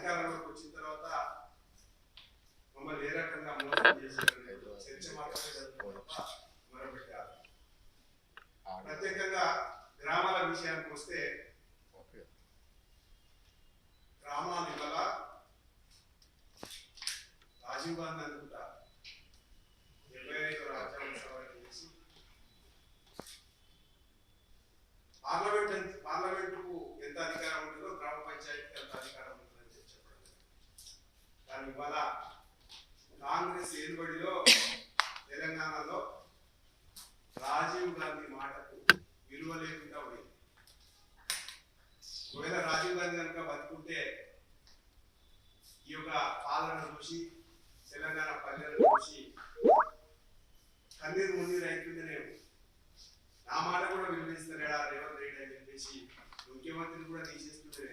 అధికారంలోకి వచ్చిన తర్వాత మమ్మల్ని ఏ రకంగా మోసం చేశారని చర్చ మాత్రమే జరుగుతుంది తప్ప మరొకటి కాదు. ప్రత్యేకంగా గ్రామాల విషయానికి వస్తే గ్రామాలు ఇవాళ రాజీవ్ గాంధీ అనుకుంటా 75వ రాజ్యాంగ సవరణ చేసి పార్లమెంటుకు ఎంత అధికారం ఉంటుందో గ్రామ పంచాయతీకి ఎంత అధికారం ఉంటుందని చెప్పడం. కానీ ఇవాళ కాంగ్రెస్ ఏలుబడిలో తెలంగాణలో రాజీవ్ గాంధీ మాటకు విలువ లేకుండా పోయింది. ఒకవేళ రాజీవ్ గాంధీ కనుక బతుకుంటే ఈ యొక్క పాలన చూసి తెలంగాణ పల్లెలను చూసి కన్నీరు మున్నీరు అయిపోయిందనే నా మాట కూడా వినిపిస్తారా రేవంత్ రెడ్డి అని చెప్పేసి ముఖ్యమంత్రిని కూడా తీసేస్తుంటే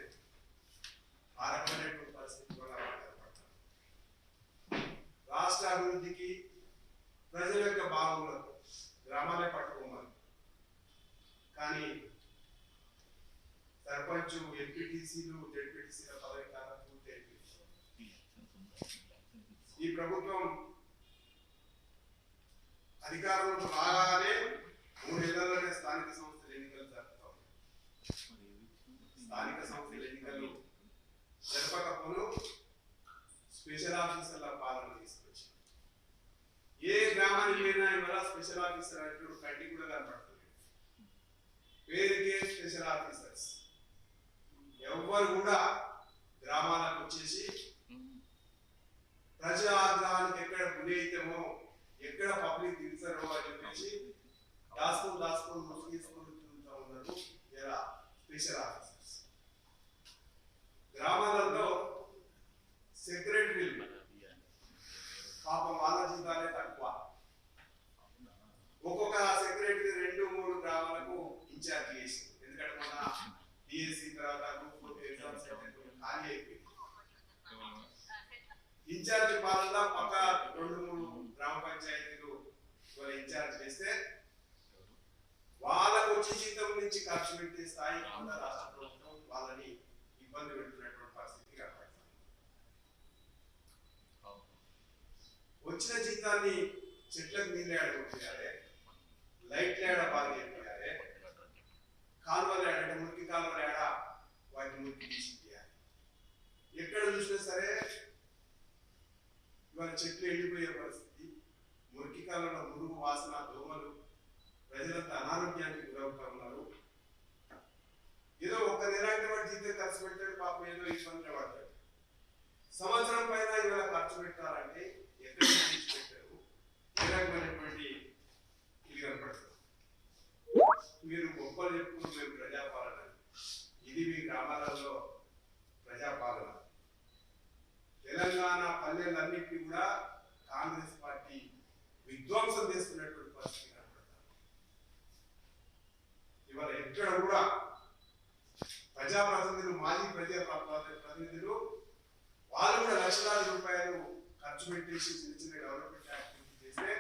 ఆ రకమైనటువంటి పరిస్థితి కూడా ఏర్పడతారు. రాష్ట్ర అభివృద్ధికి ప్రజల యొక్క బాగులకు గ్రామాలే పట్టుకోమని, కానీ సర్పంచ్ ఎంపీటీసీలు జెడ్పీటీసీల పదవి కాలం పూర్తి అయిపోయింది. ఈ ప్రభుత్వం అధికారంలోకి రాగానే 3 నెలల్లోనే స్థానిక సంస్థల ఎన్నికలు జరుపుతాం. స్థానిక సంస్థల ఎన్నికలు జరపకపోను స్పెషల్ ఆఫీసర్ల పాలన తీసుకొచ్చి ఏ గ్రామానికి వెళ్ళినా ఇవాళ స్పెషల్ ఆఫీసర్ అంటే కంటి కూడా కనపడుతుంది. పేరుకే స్పెషల్ ఆఫీసర్స్ ఎవ్వరు కూడా గ్రామాలకు వచ్చేసి ప్రజా ఆగ్రహానికి ఎక్కడ గురి అయితేమో ఎక్కడ పబ్లిక్ దిగుతారో అని చెప్పేసి దాచుకొని ముసుగు తీసుకుంటూ ఉన్నారు ఇలా స్పెషల్ ఆఫీసర్స్. గ్రామాలలో సెక్రటరీలు పాపం వాళ్ళ జీతాలే తక్కువ. ఒక్కొక్క సెక్రటరీ 2-3 గ్రామాలకు ఇన్ఛార్జ్ చేసి, ఎందుకంటే మన డిఎస్సి తర్వాత గ్రూప్ 4 ఎగ్జామ్స్ ఖాళీ అయిపోయింది. ఇన్ఛార్జ్ పాలన పక్క 2-3 గ్రామ పంచాయతీలు వాళ్ళ ఇన్ఛార్జ్ చేస్తే వాళ్ళకు వచ్చే జీతం నుంచి ఖర్చు పెట్టే స్థాయి రాష్ట్ర ప్రభుత్వం వాళ్ళని ఇబ్బంది పెడుతున్నటువంటి పరిస్థితి కనపడుతుంది. వచ్చిన జీతాన్ని చెట్లకు నీళ్ళు ఏడగొట్టాలి, లైట్లు ఏడ బాగా చేయాలి, కాలువలు ఏడంటే మురికి కాలువలు ఏడ వాటిని మురికి తీసి తీయాలి. ఎక్కడ చూసినా సరే ఇవాళ చెట్లు ఎండిపోయే పరిస్థితి, మురికి కాలంలో మురుగు వాసన, దోమలు, ప్రజలంతా అనారోగ్యానికి గురవుతా ఉన్నారు. ఏదో ఒక నెలాంటి వాడు జీతం ఖర్చు పెట్టాడు, పాపం ఏదో ఇబ్బంది పడతాడు. సంవత్సరం పైన ఇవాళ ఖర్చు పెట్టాలంటే ఎక్కడ ఖర్చు పెట్టారు, ఏ రకమైనటువంటి ఇది కనపడుతుంది. మీరు గొప్పలు చెప్పుకుంటూ మేము ప్రజాపాలన, ఇది మీ గ్రామాలలో ప్రజాపాలన. తెలంగాణ పల్లెలన్నింటినీ కూడా కాంగ్రెస్ పార్టీ విధ్వంసం చేస్తున్నటువంటి పరిస్థితి కనపడతారు. ఇవాళ ఎక్కడ కూడా ప్రజాప్రతినిధులు, మాజీ ప్రతినిధులు వాళ్ళు కూడా లక్షలాది రూపాయలు ఖర్చు పెట్టేసి చిన్న చిన్న డెవలప్మెంట్ యాక్టివిటీ చేస్తే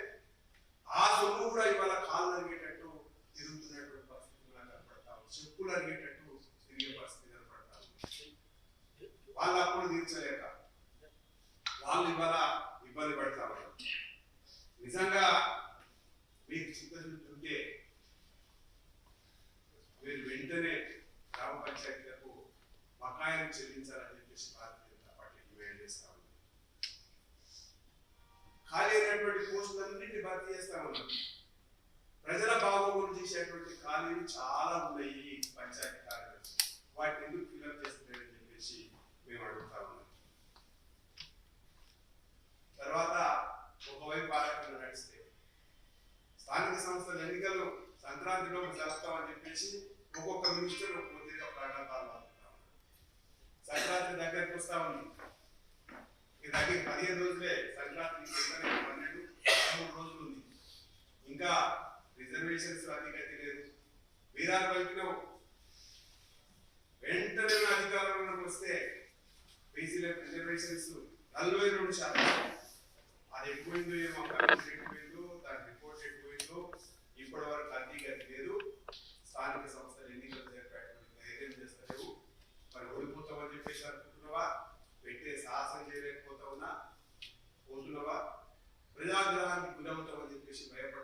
ఆ సొమ్ము కూడా ఇవాళ కాళ్ళు అరిగేటట్టు తిరుగుతున్నటువంటి పరిస్థితి కనపడతాము. చెప్పులు అరిగేటట్టు తిరిగే పరిస్థితి కనపడతాము. వాళ్ళు అప్పుడు తీర్చలేక వాళ్ళు ఇవాళ ఇబ్బంది పడతా ఉన్నారు. నిజంగా మీకు చిత్తశుద్ధి ఉంటే మీరు వెంటనే గ్రామ పంచాయతీలకు బకాయిలు చెల్లించాలని చెప్పేసి భారతీయ జనతా పార్టీ డిమాండ్ చేస్తా ఉంది. ఖాళీ అయినటువంటి పోస్టులన్నింటినీ భర్తీ చేస్తా ఉన్నాం. ప్రజల బాగోగులు చేసేటువంటి ఖాళీలు చాలా ఉన్నాయి పంచాయతీ కార్యదర్శి, వాటిని ఎందుకు ఫిల్అప్ చేస్తున్నారని చెప్పేసి మేము అడుగుతా ఉన్నాం. తర్వాత ఒకవైపు ఆలోచన నడిస్తే స్థానిక సంస్థల ఎన్నికలు సంక్రాంతిలో జరుపుతామని చెప్పేసి ఒక్కొక్క మినిస్టర్ ఒక్కొక్క ప్రకటనలు అవుతున్నాం. సంక్రాంతి దగ్గరికి వస్తా ఉంది. ఈ దగ్గర 15 రోజులే సంక్రాంతి, 12-13 రోజులు ఉంది. ఇంకా రిజర్వేషన్స్ అధిగతి లేదు. వీరాలు పలికినావు వెంటనే అధికారంలోకి వస్తే బీసీలకు రిజర్వేషన్స్ 42%. అది ఎక్కువైందో ఏమో, కమిషన్ ఎక్కువైందో, దాని రిపోర్ట్ ఎక్కువైందో, ఇప్పటి వరకు అధిగతి లేదు. స్థానిక సంస్థలు ఎన్నికలు జరిపేటువంటి ధైర్యం చేస్తలేవు. మరి ఓడిపోతామని చెప్పేసి అనుకుంటున్నావా? నిరాగ్రహానికి గురవుతామని చెప్పేసి భయపడి